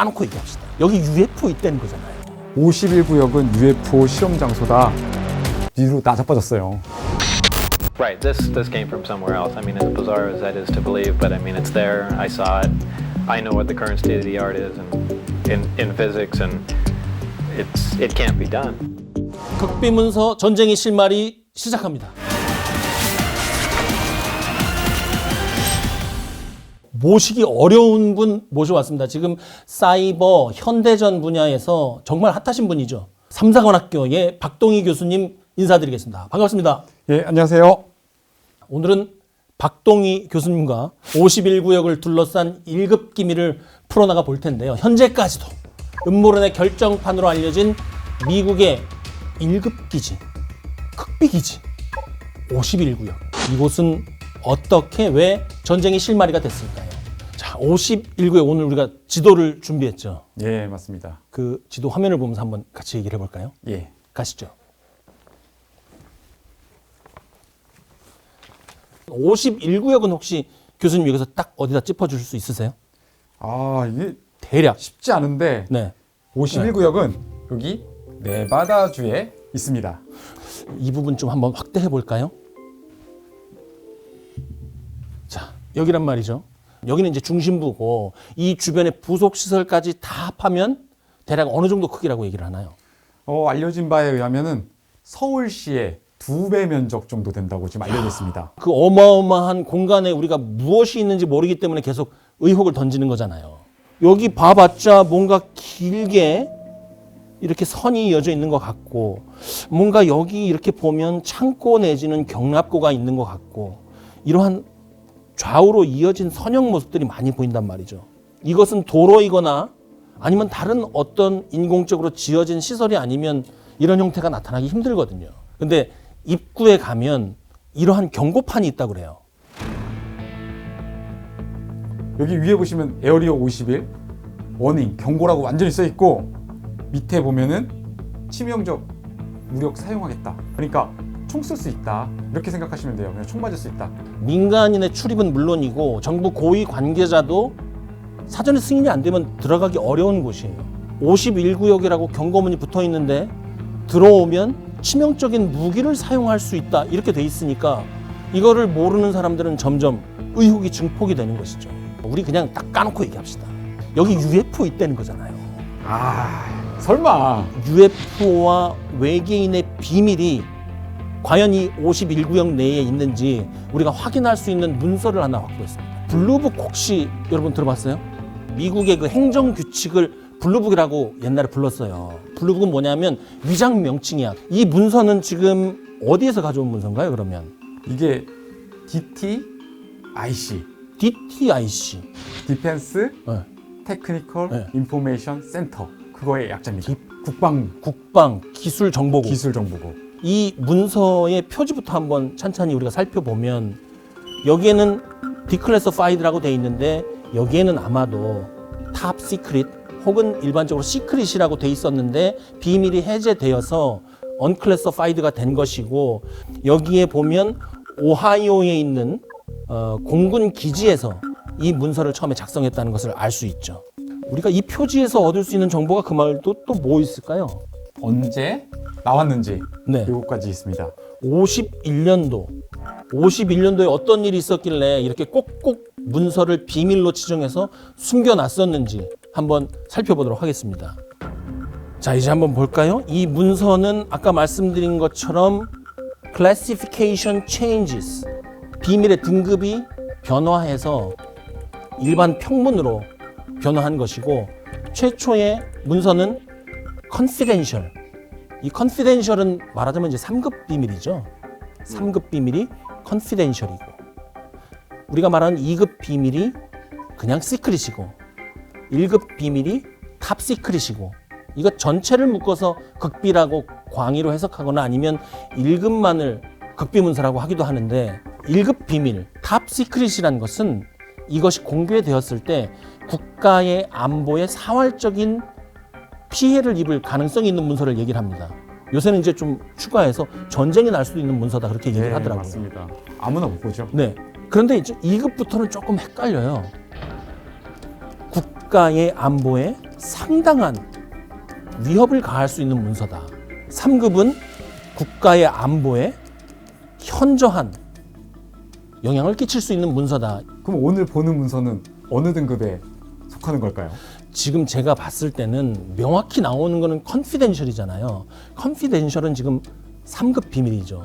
까놓고 얘기합시다. 여기 UFO 있다는 거잖아요. 51구역은 UFO 실험 장소다. 뒤로 나자빠졌어요. Right, this came from somewhere else. I mean, as bizarre as that is to believe, but I mean, it's there. I saw it. I know what the current state of the art is in physics, and it can't be done. 극비문서 전쟁의 실마리 시작합니다. 모시기 어려운 분 모셔왔습니다. 지금 사이버 현대전 분야에서 정말 핫하신 분이죠. 삼사관학교의 박동희 교수님 인사드리겠습니다. 반갑습니다. 예, 안녕하세요. 오늘은 박동희 교수님과 51구역을 둘러싼 1급 기밀을 풀어나가 볼 텐데요. 현재까지도 음모론의 결정판으로 알려진 미국의 1급 기지, 극비기지 51구역. 이곳은 어떻게 왜 전쟁의 실마리가 됐을까요? 자, 51구역 오늘 우리가 지도를 준비했죠. 예, 맞습니다. 그 지도 화면을 보면서 한번 같이 얘기를 해볼까요? 예. 가시죠. 51구역은 혹시 교수님 여기서 딱 어디다 짚어줄 수 있으세요? 아, 이게 대략. 쉽지 않은데 네. 51구역은 여기 네바다주에 있습니다. 이 부분 좀 한번 확대해 볼까요? 자, 여기란 말이죠. 여기는 이제 중심부고 이 주변의 부속 시설까지 다 합하면 대략 어느 정도 크기라고 얘기를 하나요? 알려진 바에 의하면은 서울시의 2배 면적 정도 된다고 지금 알려져 있습니다. 그 어마어마한 공간에 우리가 무엇이 있는지 모르기 때문에 계속 의혹을 던지는 거잖아요. 여기 봐봤자 뭔가 길게 이렇게 선이 이어져 있는 것 같고 뭔가 여기 이렇게 보면 창고 내지는 경납고가 있는 것 같고 이러한 좌우로 이어진 선형 모습들이 많이 보인단 말이죠. 이것은 도로이거나 아니면 다른 어떤 인공적으로 지어진 시설이 아니면 이런 형태가 나타나기 힘들거든요. 근데 입구에 가면 이러한 경고판이 있다고 그래요. 여기 위에 보시면 에어리어 51 워닝 경고라고 완전히 써 있고 밑에 보면은 치명적 무력 사용하겠다. 그러니까 총 쓸 수 있다. 이렇게 생각하시면 돼요. 그냥 총 맞을 수 있다. 민간인의 출입은 물론이고 정부 고위 관계자도 사전에 승인이 안 되면 들어가기 어려운 곳이에요. 51구역이라고 경고문이 붙어 있는데 들어오면 치명적인 무기를 사용할 수 있다. 이렇게 돼 있으니까 이거를 모르는 사람들은 점점 의혹이 증폭이 되는 것이죠. 우리 그냥 딱 까놓고 얘기합시다. 여기 UFO 있다는 거잖아요. 아, 설마. UFO와 외계인의 비밀이 과연 이 51구역 내에 있는지 우리가 확인할 수 있는 문서를 하나 확보했습니다. 블루북 혹시 여러분 들어봤어요? 미국의 그 행정 규칙을 블루북이라고 옛날에 불렀어요. 블루북은 뭐냐면 위장 명칭이야. 이 문서는 지금 어디에서 가져온 문서인가요, 그러면? 이게 DTIC DTIC. 디펜스 네. 테크니컬 네. 인포메이션 센터. 그거의 약자입니다. 국방 기술 정보국. 기술 정보국. 이 문서의 표지부터 한번 찬찬히 우리가 살펴보면 여기에는 디클래시파이드라고 돼 있는데 여기에는 아마도 탑 시크릿 혹은 일반적으로 시크릿이라고 돼 있었는데 비밀이 해제되어서 언클래시파이드가 된 것이고 여기에 보면 오하이오에 있는 공군 기지에서 이 문서를 처음에 작성했다는 것을 알 수 있죠. 우리가 이 표지에서 얻을 수 있는 정보가 그 말도 또 뭐 있을까요? 언제 나왔는지 네. 이것까지 있습니다. 51년도에 어떤 일이 있었길래 이렇게 꼭꼭 문서를 비밀로 지정해서 숨겨놨었는지 한번 살펴보도록 하겠습니다. 자, 이제 한번 볼까요? 이 문서는 아까 말씀드린 것처럼 Classification Changes, 비밀의 등급이 변화해서 일반 평문으로 변화한 것이고 최초의 문서는 Confidential, 이 confidential은 말하자면 이제 3급 비밀이죠. 3급 비밀이 confidential이고 우리가 말하는 2급 비밀이 그냥 secret이고 1급 비밀이 top secret이고 이거 전체를 묶어서 극비라고 광의로 해석하거나 아니면 1급만을 극비문서라고 하기도 하는데 1급 비밀, top secret이라는 것은 이것이 공개되었을 때 국가의 안보에 사활적인 피해를 입을 가능성이 있는 문서를 얘기를 합니다. 요새는 이제 좀 추가해서 전쟁이 날 수도 있는 문서다 그렇게 얘기를 하더라고요. 맞습니다. 아무나 못 보죠. 네. 그런데 이제 2급부터는 조금 헷갈려요. 국가의 안보에 상당한 위협을 가할 수 있는 문서다. 3급은 국가의 안보에 현저한 영향을 끼칠 수 있는 문서다. 그럼 오늘 보는 문서는 어느 등급에 속하는 걸까요? 지금 제가 봤을 때는 명확히 나오는 거는 컨피덴셜이잖아요. 컨피덴셜은 지금 3급 비밀이죠.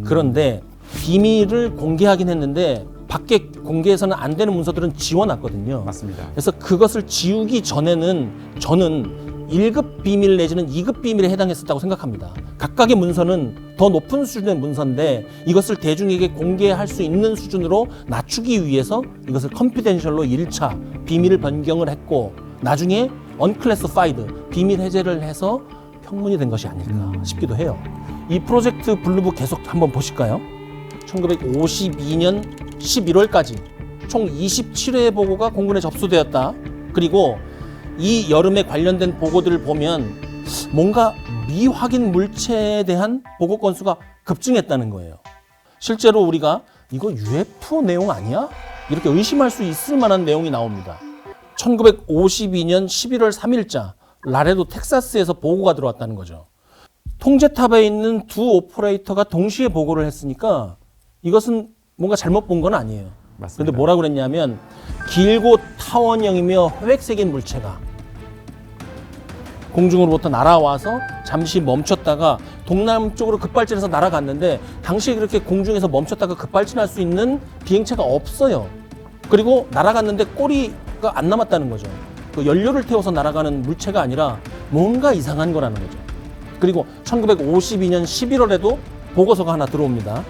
그런데 비밀을 공개하긴 했는데 밖에 공개해서는 안 되는 문서들은 지워놨거든요. 맞습니다. 그래서 그것을 지우기 전에는 저는 1급 비밀 내지는 2급 비밀에 해당했었다고 생각합니다. 각각의 문서는 더 높은 수준의 문서인데 이것을 대중에게 공개할 수 있는 수준으로 낮추기 위해서 이것을 컨피덴셜로 1차 비밀을 변경을 했고 나중에 언클래시파이드 비밀 해제를 해서 평문이 된 것이 아닐까 싶기도 해요. 이 프로젝트 블루북 계속 한번 보실까요? 1952년 11월까지 총 27회의 보고가 공군에 접수되었다. 그리고 이 여름에 관련된 보고들을 보면 뭔가 미확인 물체에 대한 보고 건수가 급증했다는 거예요. 실제로 우리가 이거 UFO 내용 아니야? 이렇게 의심할 수 있을 만한 내용이 나옵니다. 1952년 11월 3일자 라레도 텍사스에서 보고가 들어왔다는 거죠. 통제탑에 있는 두 오퍼레이터가 동시에 보고를 했으니까 이것은 뭔가 잘못 본 건 아니에요. 맞습니다. 그런데 뭐라고 그랬냐면 길고 타원형이며 회색인 물체가 공중으로부터 날아와서 잠시 멈췄다가 동남쪽으로 급발진해서 날아갔는데 당시에 그렇게 공중에서 멈췄다가 급발진할 수 있는 비행체가 없어요. 그리고 날아갔는데 꼬리가 안 남았다는 거죠. 그 연료를 태워서 날아가는 물체가 아니라 뭔가 이상한 거라는 거죠. 그리고 1952년 11월에도 보고서가 하나 들어옵니다.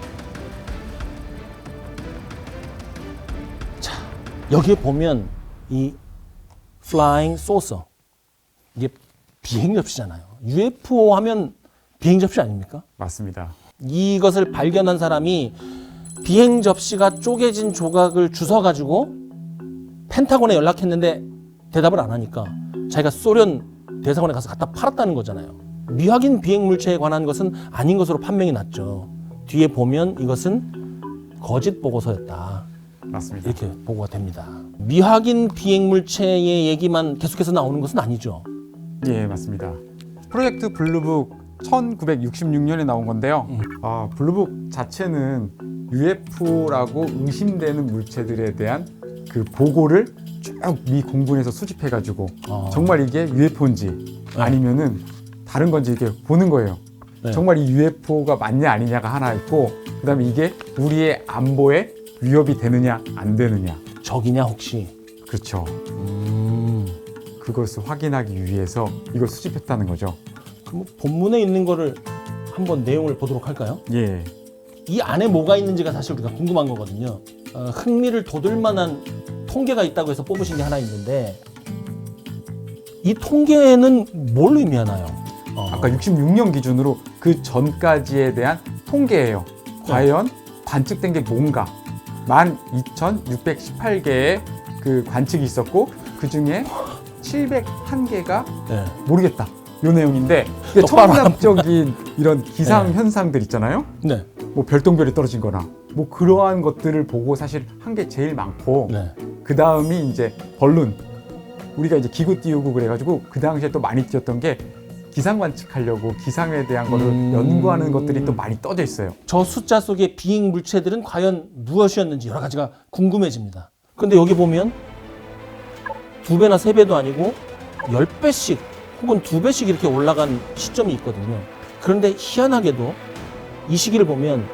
자, 여기에 보면 이 Flying Saucer 이게 비행 접시잖아요. UFO 하면 비행 접시 아닙니까? 맞습니다. 이것을 발견한 사람이 비행 접시가 쪼개진 조각을 주워 가지고 펜타곤에 연락했는데 대답을 안 하니까 자기가 소련 대사관에 가서 갖다 팔았다는 거잖아요. 미확인 비행 물체에 관한 것은 아닌 것으로 판명이 났죠. 뒤에 보면 이것은 거짓 보고서였다. 맞습니다. 이렇게 보고가 됩니다. 미확인 비행 물체의 얘기만 계속해서 나오는 것은 아니죠. 예, 맞습니다. 프로젝트 블루북 1966년에 나온 건데요. 블루북 자체는 UFO라고 의심되는 물체들에 대한 그 보고를 쭉 미 공군에서 수집해가지고 정말 이게 UFO인지 아니면은 다른 건지 이렇게 보는 거예요. 네. 정말 이 UFO가 맞냐 아니냐가 하나 있고, 그다음에 이게 우리의 안보에 위협이 되느냐 안 되느냐. 적이냐 혹시? 그렇죠. 그것을 확인하기 위해서 이걸 수집했다는 거죠. 그럼 본문에 있는 거를 한번 내용을 보도록 할까요? 예. 이 안에 뭐가 있는지가 사실 우리가 궁금한 거거든요. 흥미를 돋을 만한 통계가 있다고 해서 뽑으신 게 하나 있는데 이 통계는 뭘 의미하나요? 아까 66년 기준으로 그 전까지에 대한 통계예요. 과연 관측된 게 뭔가 12,618개의 그 관측이 있었고 그 중에 701개가 네. 모르겠다. 요 내용인데 똑바로 천문학적인 이런 기상 현상들 있잖아요. 네. 뭐 별똥별이 떨어진 거나 뭐 그러한 것들을 보고 사실 한 게 제일 많고 네. 그 다음이 이제 벌룬 우리가 이제 기구 띄우고 그래가지고 그 당시에 또 많이 띄웠던 게 기상 관측하려고 기상에 대한 거를 연구하는 것들이 또 많이 떠져 있어요. 저 숫자 속의 비행 물체들은 과연 무엇이었는지 여러 가지가 궁금해집니다. 근데 여기 보면 2배나 3배도 아니고 10배씩 혹은 2배씩 이렇게 올라간 시점이 있거든요. 그런데 희한하게도 이 시기를 보면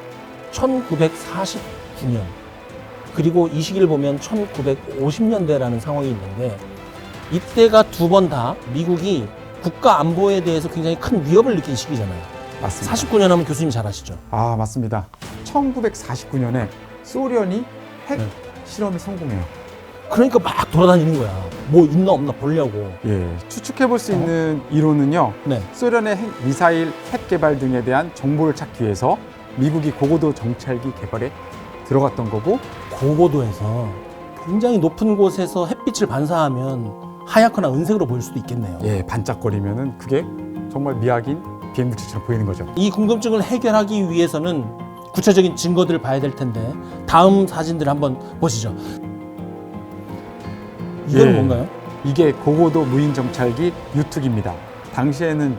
1949년 그리고 이 시기를 보면 1950년대라는 상황이 있는데 이때가 두 번 다 미국이 국가 안보에 대해서 굉장히 큰 위협을 느낀 시기잖아요. 맞습니다. 49년 하면 교수님 잘 아시죠? 아, 맞습니다. 1949년에 소련이 핵 네. 실험에 성공해요. 그러니까 막 돌아다니는 거야. 뭐 있나 없나 보려고. 예, 추측해 볼 수 있는 이론은요. 네. 소련의 미사일, 핵 개발 등에 대한 정보를 찾기 위해서 미국이 고고도 정찰기 개발에 들어갔던 거고 고고도에서 굉장히 높은 곳에서 햇빛을 반사하면 하얗거나 은색으로 보일 수도 있겠네요. 예, 반짝거리면은 그게 정말 미확인 비행물체처럼 보이는 거죠. 이 궁금증을 해결하기 위해서는 구체적인 증거들을 봐야 될 텐데 다음 사진들 한번 보시죠. 이건 예. 뭔가요? 이게 고고도 무인 정찰기 유특입니다. 당시에는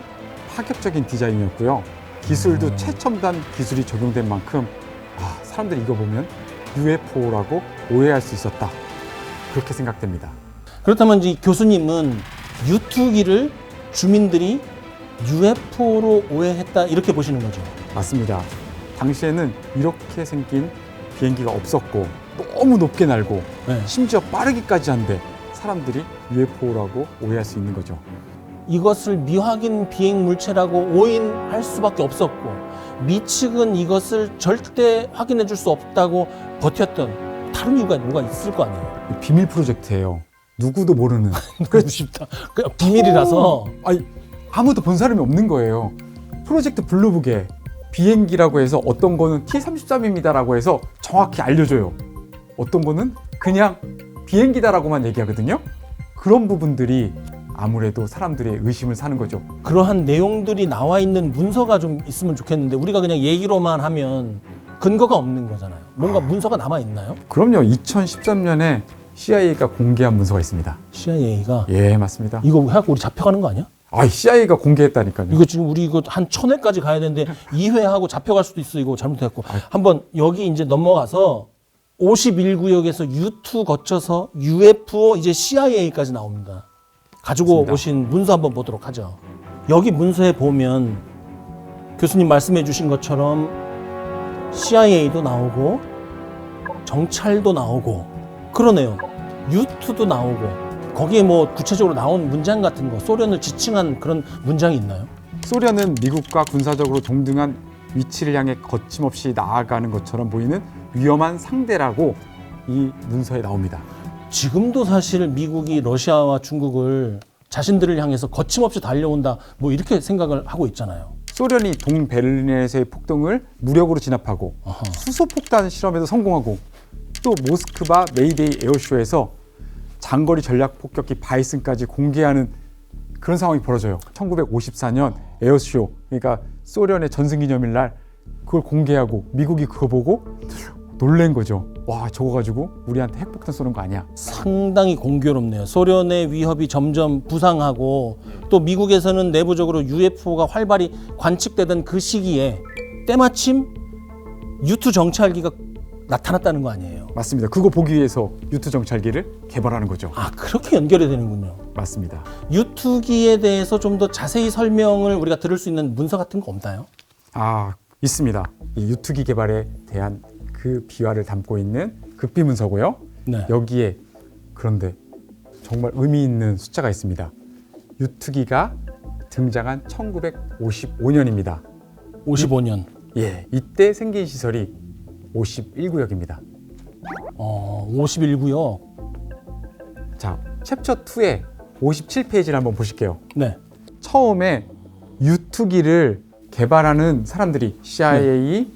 파격적인 디자인이었고요. 기술도 최첨단 기술이 적용된 만큼 사람들이 이거 보면 UFO라고 오해할 수 있었다. 그렇게 생각됩니다. 그렇다면 이 교수님은 유투기를 주민들이 UFO로 오해했다 이렇게 보시는 거죠? 맞습니다. 당시에는 이렇게 생긴 비행기가 없었고 너무 높게 날고 네. 심지어 빠르기까지 한데 사람들이 UFO라고 오해할 수 있는 거죠. 이것을 미확인 비행 물체라고 오인할 수밖에 없었고 미 측은 이것을 절대 확인해 줄 수 없다고 버텼던 다른 이유가 뭐가 있을 거 아니에요? 비밀 프로젝트예요. 누구도 모르는. 그래도 쉽다. 비밀이라서. 아니, 아무도 본 사람이 없는 거예요. 프로젝트 블루북에 비행기라고 해서 어떤 거는 T-33입니다라고 해서 정확히 알려줘요. 어떤 거는 그냥 비행기다라고만 얘기하거든요. 그런 부분들이 아무래도 사람들의 의심을 사는 거죠. 그러한 내용들이 나와 있는 문서가 좀 있으면 좋겠는데 우리가 그냥 얘기로만 하면 근거가 없는 거잖아요. 뭔가 문서가 남아 있나요? 그럼요. 2013년에 CIA가 공개한 문서가 있습니다. CIA가 예, 맞습니다. 이거 해갖고 우리 잡혀가는 거 아니야? CIA가 공개했다니까요. 이거 지금 우리 이거 한 1000회까지 가야 되는데 2회하고 잡혀갈 수도 있어. 이거 잘못했고 한번 여기 이제 넘어가서 51구역에서 U2 거쳐서 UFO 이제 CIA까지 나옵니다. 가지고 맞습니다. 오신 문서 한번 보도록 하죠. 여기 문서에 보면 교수님 말씀해 주신 것처럼 CIA도 나오고 정찰도 나오고 그러네요. U2도 나오고 거기에 뭐 구체적으로 나온 문장 같은 거 소련을 지칭한 그런 문장이 있나요? 소련은 미국과 군사적으로 동등한 위치를 향해 거침없이 나아가는 것처럼 보이는 위험한 상대라고 이 문서에 나옵니다. 지금도 사실 미국이 러시아와 중국을 자신들을 향해서 거침없이 달려온다 뭐 이렇게 생각을 하고 있잖아요. 소련이 동베를린에서의 폭동을 무력으로 진압하고 수소폭탄 실험에도 성공하고 또 모스크바 메이데이 에어쇼에서 장거리 전략 폭격기 바이슨까지 공개하는 그런 상황이 벌어져요. 1954년 에어쇼, 그러니까 소련의 전승기념일 날 그걸 공개하고 미국이 그거 보고 놀란 거죠. 와, 저거 가지고 우리한테 핵폭탄 쏘는 거 아니야? 상당히 공교롭네요. 소련의 위협이 점점 부상하고 또 미국에서는 내부적으로 UFO가 활발히 관측되던 그 시기에 때마침 U2 정찰기가 나타났다는 거 아니에요? 맞습니다. 그거 보기 위해서 U2 정찰기를 개발하는 거죠. 아, 그렇게 연결이 되는군요. 맞습니다. U2기에 대해서 좀 더 자세히 설명을 우리가 들을 수 있는 문서 같은 거 없나요? 있습니다. 이 U2기 개발에 대한 그 비화를 담고 있는 급비 문서고요. 네. 여기에 그런데 정말 의미 있는 숫자가 있습니다. U2기가 등장한 1955년입니다. 55년. 예, 이때 생긴 시설이 51구역입니다. 51구역. 자, 챕터 2의 57페이지를 한번 보실게요. 네. 처음에 U2기를 개발하는 사람들이 CIA,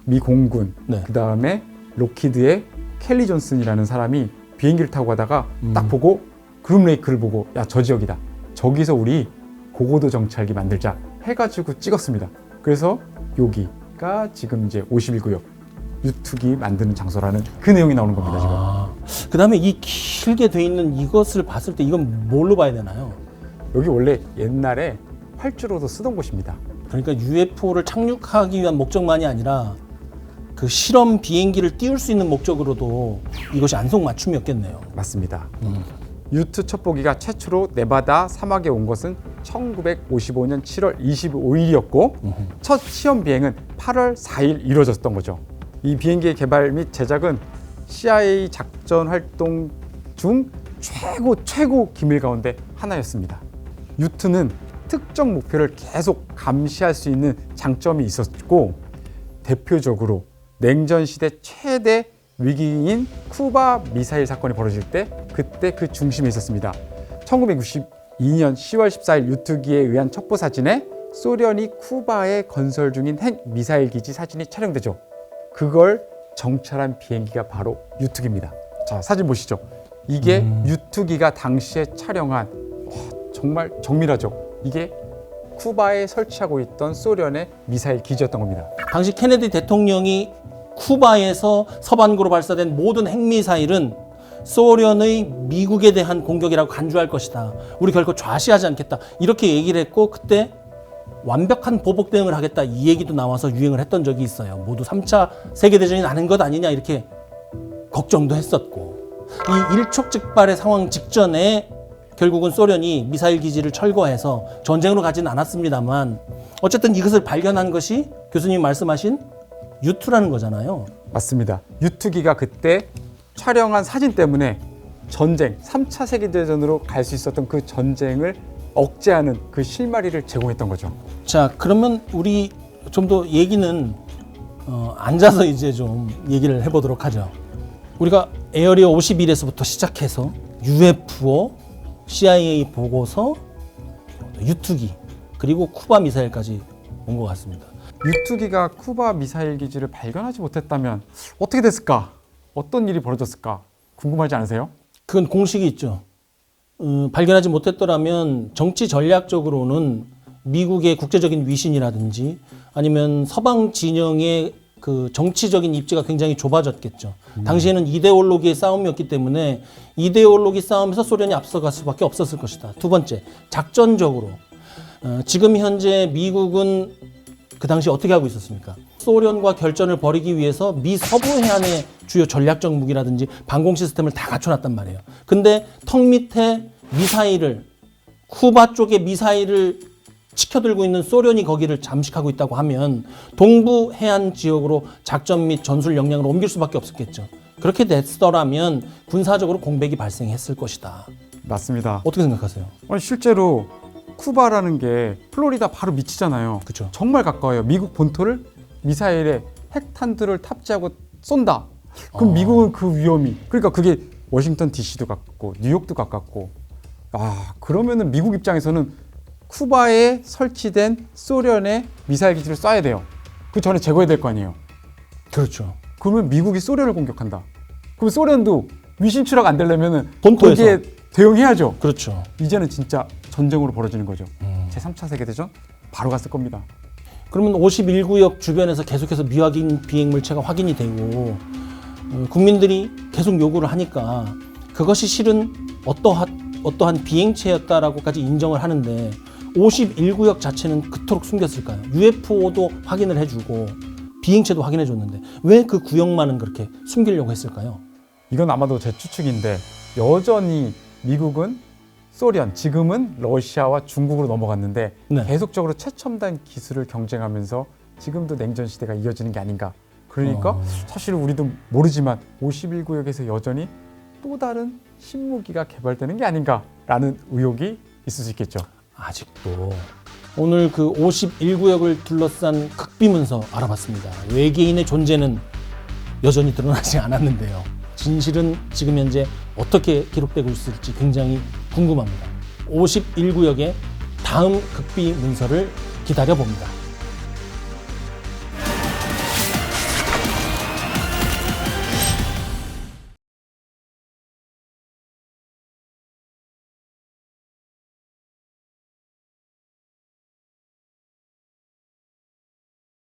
미 공군, 네. 그 다음에 로키드의 켈리 존슨이라는 사람이 비행기를 타고 가다가 딱 보고 그룹 레이크를 보고 야, 저 지역이다. 저기서 우리 고고도 정찰기 만들자 해가지고 찍었습니다. 그래서 여기가 지금 이제 51구역 U2기 만드는 장소라는 그 내용이 나오는 겁니다. 지금. 그 다음에 이 길게 돼 있는 이것을 봤을 때 이건 뭘로 봐야 되나요? 여기 원래 옛날에 활주로도 쓰던 곳입니다. 그러니까 UFO를 착륙하기 위한 목적만이 아니라 그 실험 비행기를 띄울 수 있는 목적으로도 이것이 안성맞춤이었겠네요. 맞습니다. U2 첩보기가 최초로 네바다 사막에 온 것은 1955년 7월 25일이었고 첫 시험 비행은 8월 4일 이루어졌던 거죠. 이 비행기의 개발 및 제작은 CIA 작전 활동 중 최고 기밀 가운데 하나였습니다. U2는 특정 목표를 계속 감시할 수 있는 장점이 있었고 대표적으로 냉전 시대 최대 위기인 쿠바 미사일 사건이 벌어질 때 그때 그 중심에 있었습니다. 1962년 10월 14일 U2기에 의한 첩보 사진에 소련이 쿠바에 건설 중인 핵 미사일 기지 사진이 촬영되죠. 그걸 정찰한 비행기가 바로 U2기입니다. 자, 사진 보시죠. 이게 U2기가 당시에 촬영한 정말 정밀하죠. 이게 쿠바에 설치하고 있던 소련의 미사일 기지였던 겁니다. 당시 케네디 대통령이 쿠바에서 서반구로 발사된 모든 핵미사일은 소련의 미국에 대한 공격이라고 간주할 것이다. 우리 결코 좌시하지 않겠다. 이렇게 얘기를 했고 그때 완벽한 보복 대응을 하겠다. 이 얘기도 나와서 유행을 했던 적이 있어요. 모두 3차 세계대전이 나는 것 아니냐 이렇게 걱정도 했었고 이 일촉즉발의 상황 직전에 결국은 소련이 미사일 기지를 철거해서 전쟁으로 가진 않았습니다만 어쨌든 이것을 발견한 것이 교수님이 말씀하신 U2라는 거잖아요. 맞습니다. 유투기가 그때 촬영한 사진 때문에 전쟁, 3차 세계대전으로 갈 수 있었던 그 전쟁을 억제하는 그 실마리를 제공했던 거죠. 자, 그러면 우리 좀 더 얘기는 앉아서 이제 좀 얘기를 해보도록 하죠. 우리가 에어리어 51에서부터 시작해서 UFO, CIA 보고서, 유투기, 그리고 쿠바 미사일까지 온 것 같습니다. 유투기가 쿠바 미사일 기지를 발견하지 못했다면 어떻게 됐을까? 어떤 일이 벌어졌을까? 궁금하지 않으세요? 그건 공식이 있죠. 발견하지 못했더라면 정치 전략적으로는 미국의 국제적인 위신이라든지 아니면 서방 진영의 그 정치적인 입지가 굉장히 좁아졌겠죠. 당시에는 이데올로기의 싸움이었기 때문에 이데올로기 싸움에서 소련이 앞서갈 수밖에 없었을 것이다. 두 번째, 작전적으로 지금 현재 미국은 그 당시 어떻게 하고 있었습니까? 소련과 결전을 벌이기 위해서 미 서부 해안의 주요 전략적 무기라든지 방공 시스템을 다 갖춰놨단 말이에요. 근데 턱 밑에 미사일을 쿠바 쪽에 미사일을 치켜들고 있는 소련이 거기를 잠식하고 있다고 하면 동부 해안 지역으로 작전 및 전술 역량을 옮길 수밖에 없었겠죠. 그렇게 됐더라면 군사적으로 공백이 발생했을 것이다. 맞습니다. 어떻게 생각하세요? 아니, 실제로 쿠바라는 게 플로리다 바로 밑이잖아요. 그렇죠. 정말 가까워요. 미국 본토를 미사일에 핵탄두를 탑재하고 쏜다. 그럼 미국은 그 위험이, 그러니까 그게 워싱턴 DC도 가깝고 뉴욕도 가깝고, 그러면은 미국 입장에서는 쿠바에 설치된 소련의 미사일 기지를 쏴야 돼요. 그 전에 제거해야 될 거 아니에요. 그렇죠. 그러면 미국이 소련을 공격한다. 그럼 소련도 위신 추락 안 되려면은 본토에서. 거기에 대응해야죠. 그렇죠. 이제는 진짜 전쟁으로 벌어지는 거죠. 제3차 세계대전 바로 갔을 겁니다. 그러면 51구역 주변에서 계속해서 미확인 비행물체가 확인이 되고 국민들이 계속 요구를 하니까 그것이 실은 어떠한 비행체였다라고까지 인정을 하는데 51구역 자체는 그토록 숨겼을까요? UFO도 확인을 해주고 비행체도 확인해줬는데 왜 그 구역만은 그렇게 숨기려고 했을까요? 이건 아마도 제 추측인데 여전히 미국은 소련, 지금은 러시아와 중국으로 넘어갔는데 네. 계속적으로 최첨단 기술을 경쟁하면서 지금도 냉전 시대가 이어지는 게 아닌가. 그러니까 사실 우리도 모르지만 51구역에서 여전히 또 다른 신무기가 개발되는 게 아닌가라는 의혹이 있을 수 있겠죠. 아직도 오늘 그 51구역을 둘러싼 극비문서 알아봤습니다. 외계인의 존재는 여전히 드러나지 않았는데요. 진실은 지금 현재 어떻게 기록되고 있을지 굉장히 궁금합니다. 51구역의 다음 극비문서를 기다려봅니다.